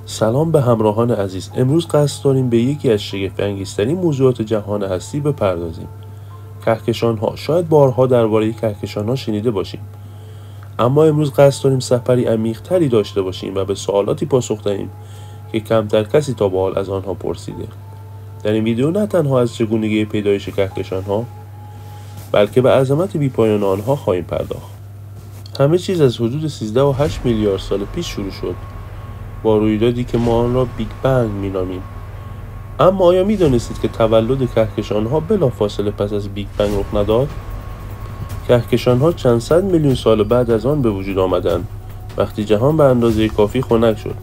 سلام به همراهان عزیز. امروز قصد داریم به یکی از شگفت‌انگیزترین موضوعات جهان هستی بپردازیم. کهکشان‌ها. شاید بارها درباره کهکشان‌ها شنیده باشیم، اما امروز قصد داریم سفری عمیق‌تری داشته باشیم و به سوالاتی پاسخ دهیم که کمتر کسی تا به حال از آنها پرسیده. در این ویدیو نه تنها از چگونگی پیدایش کهکشان‌ها، بلکه به عظمت بی‌پایان آنها خواهیم پرداخت. همه چیز از حدود 13.8 میلیارد سال پیش شروع شد، با رویدادی که ما آن را بیگ بنگ می‌نامیم. اما آیا می‌دانستید که تولد کهکشان‌ها بلافاصله پس از بیگ بنگ رخ نداد؟ کهکشان‌ها چند صد میلیون سال بعد از آن به وجود آمدند، وقتی جهان به اندازه کافی خنک شد.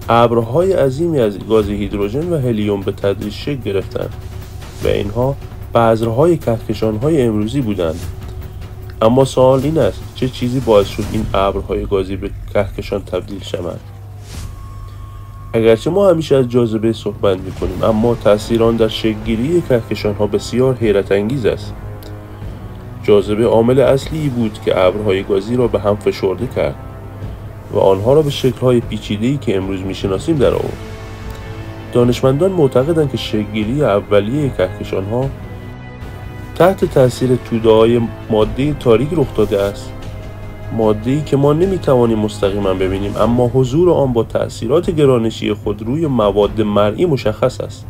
ابرهای عظیمی از گاز هیدروژن و هلیوم به تدریج شکل گرفتند و اینها بذرهای کهکشان‌های امروزی بودند. اما سوال این است: چه چیزی باعث شد این ابرهای گازی به کهکشان تبدیل شوند؟ اگرچه ما همیشه از جاذبه صحبت می‌کنیم، اما تأثیر آن در شکل‌گیری کهکشان‌ها بسیار حیرت انگیز است. جاذبه عامل اصلی بود که ابرهای گازی را به هم فشرده کرد و آنها را به شکل‌های پیچیده‌ای که امروز می‌شناسیم درآورد. دانشمندان معتقدند که شکل‌گیری اولیه کهکشان‌ها تحت تأثیر توده‌های ماده تاریک رخ داده است. ماده‌ای که ما نمی‌توانیم مستقیما ببینیم، اما حضور آن با تأثیرات گرانشی خود روی مواد مرئی مشخص است.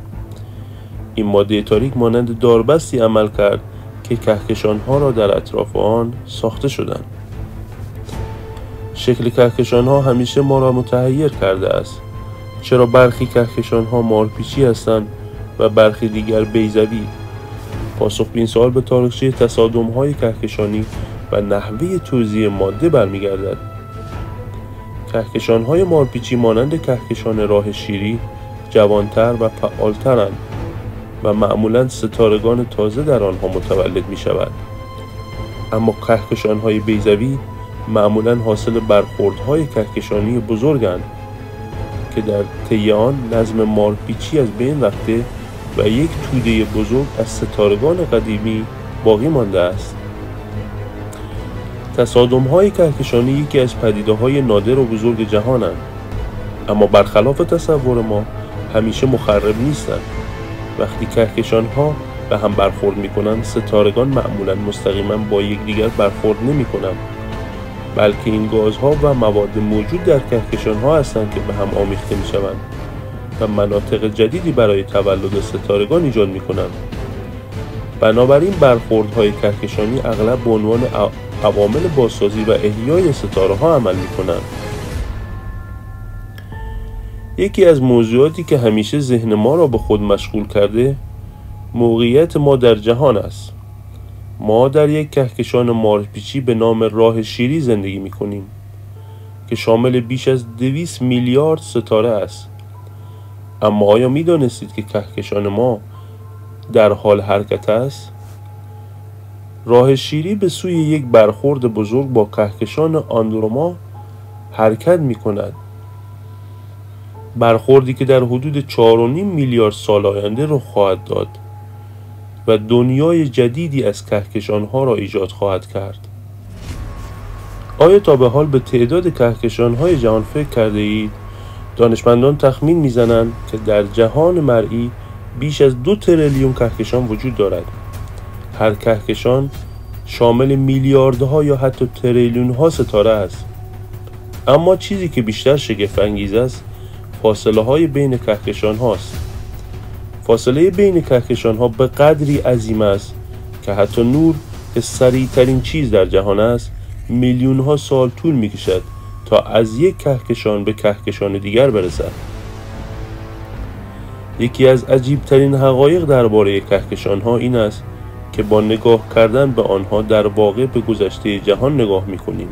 این ماده تاریک مانند داربستی عمل کرد که کهکشان‌ها را در اطراف آن ساخته شدند. شکل کهکشان‌ها همیشه ما را متحیر کرده است. چرا برخی کهکشان‌ها مارپیچی هستند و برخی دیگر بیضوی؟ پاسخ به این سوال به تاریخچه تصادم‌های کهکشانی و نحوه توزیع ماده برمیگردد. کهکشان‌های مارپیچی مانند کهکشان راه شیری جوانتر و فعالترند و معمولاً ستارگان تازه در آنها متولد می‌شود. اما کهکشان‌های بیضوی معمولاً حاصل برخوردهای کهکشانی بزرگند که در طی آن نظم مارپیچی از بین رفته و یک توده بزرگ از ستارگان قدیمی باقی مانده است. تصادم‌های کهکشانی یکی از پدیده‌های نادر و بزرگ جهانند، اما برخلاف تصور ما همیشه مخرب نیستند. وقتی کهکشان‌ها به هم برخورد می‌کنند، ستارگان معمولاً مستقیما با یکدیگر برخورد نمی‌کنند، بلکه این گازها و مواد موجود در کهکشان‌ها هستند که به هم آمیخته می‌شوند و مناطق جدیدی برای تولد ستارگان ایجاد می‌کنند. بنابراین برخوردهای کهکشانی اغلب به عنوان عوامل بازسازی و احیای ستاره‌ها عمل می‌کنند. یکی از موضوعاتی که همیشه ذهن ما را به خود مشغول کرده، موقعیت ما در جهان است. ما در یک کهکشان مارپیچی به نام راه شیری زندگی می‌کنیم که شامل بیش از 200 میلیارد ستاره است. اما آیا می‌دانستید که کهکشان ما در حال حرکت است؟ راه شیری به سوی یک برخورد بزرگ با کهکشان آندروما حرکت می‌کند. برخوردی که در حدود 4.5 میلیارد سال آینده رخ خواهد داد و دنیای جدیدی از کهکشان‌ها را ایجاد خواهد کرد. آیا تا به حال به تعداد کهکشان‌های جهان فکر کرده اید؟ دانشمندان تخمین می‌زنند که در جهان مرئی بیش از 2 تریلیون کهکشان وجود دارد. هر کهکشان شامل میلیاردها یا حتی تریلیون‌ها ستاره است. اما چیزی که بیشتر شگفت انگیز است، فاصله های بین کهکشان هاست. فاصله بین کهکشان ها به قدری عظیم است که حتی نور که سریع ترین چیز در جهان است، میلیون ها سال طول می کشد تا از یک کهکشان به کهکشان دیگر برسد. یکی از عجیب ترین حقایق درباره کهکشان ها این است که با نگاه کردن به آنها در واقع به گذشته جهان نگاه می کنیم.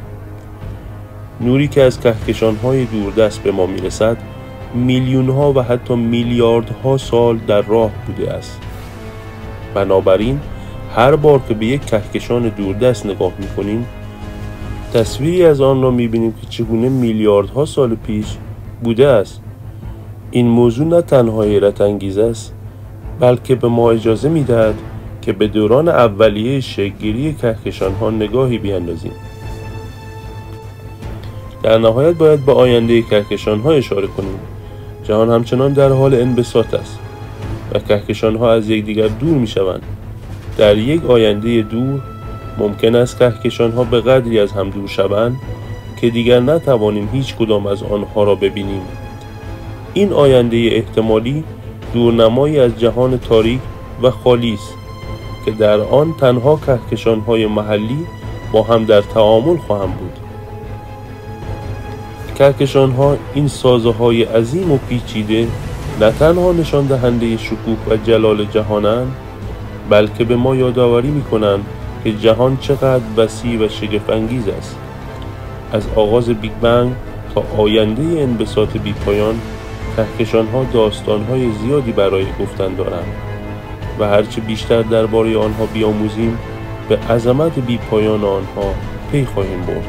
نوری که از کهکشان های دوردست به ما می رسد، میلیون ها و حتی میلیاردها سال در راه بوده است. بنابراین هر بار که به یک کهکشان دوردست نگاه می کنیم، تصویری از آن را می بینیم که چگونه میلیاردها سال پیش بوده است. این موضوع نه تنها حیرت انگیز است، بلکه به ما اجازه می دهد که به دوران اولیه شکل‌گیری کهکشان‌ها نگاهی بیاندازیم. در نهایت باید به آینده کهکشان‌ها اشاره کنیم. جهان همچنان در حال انبساط است و کهکشان‌ها از یکدیگر دور می‌شوند. در یک آینده دور ممکن است کهکشان‌ها به قدری از هم دور شوند که دیگر نتوانیم هیچ کدام از آنها را ببینیم. این آینده احتمالی دورنمایی از جهان تاریک و خالی است که در آن تنها کهکشان‌های محلی با هم در تعامل خواهند بود. کهکشان‌ها، این سازه‌های عظیم و پیچیده، نه تنها نشان دهنده شکوه و جلال جهانند، بلکه به ما یادآوری می‌کنند که جهان چقدر وسیع و شگفت‌انگیز است. از آغاز بیگ بنگ تا آینده انبساط بی‌پایان، کهکشان‌ها داستان‌های زیادی برای گفتن دارند و هرچه بیشتر درباره آنها بیاموزیم، به عظمت بی‌پایان آنها پی خواهیم برد.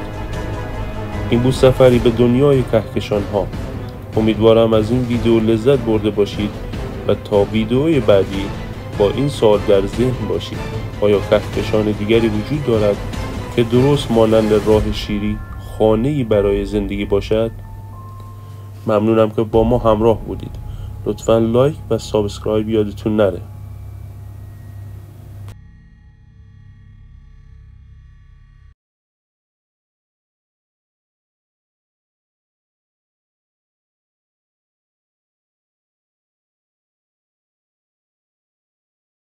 این بود سفری به دنیای کهکشان‌ها. امیدوارم از این ویدیو لذت برده باشید و تا ویدیوی بعدی با این سوال در ذهن باشید: آیا کهکشان دیگری وجود دارد که درست مانند راه شیری خانه‌ای برای زندگی باشد؟ ممنونم که با ما همراه بودید. لطفاً لایک و سابسکرایب یادتون نره.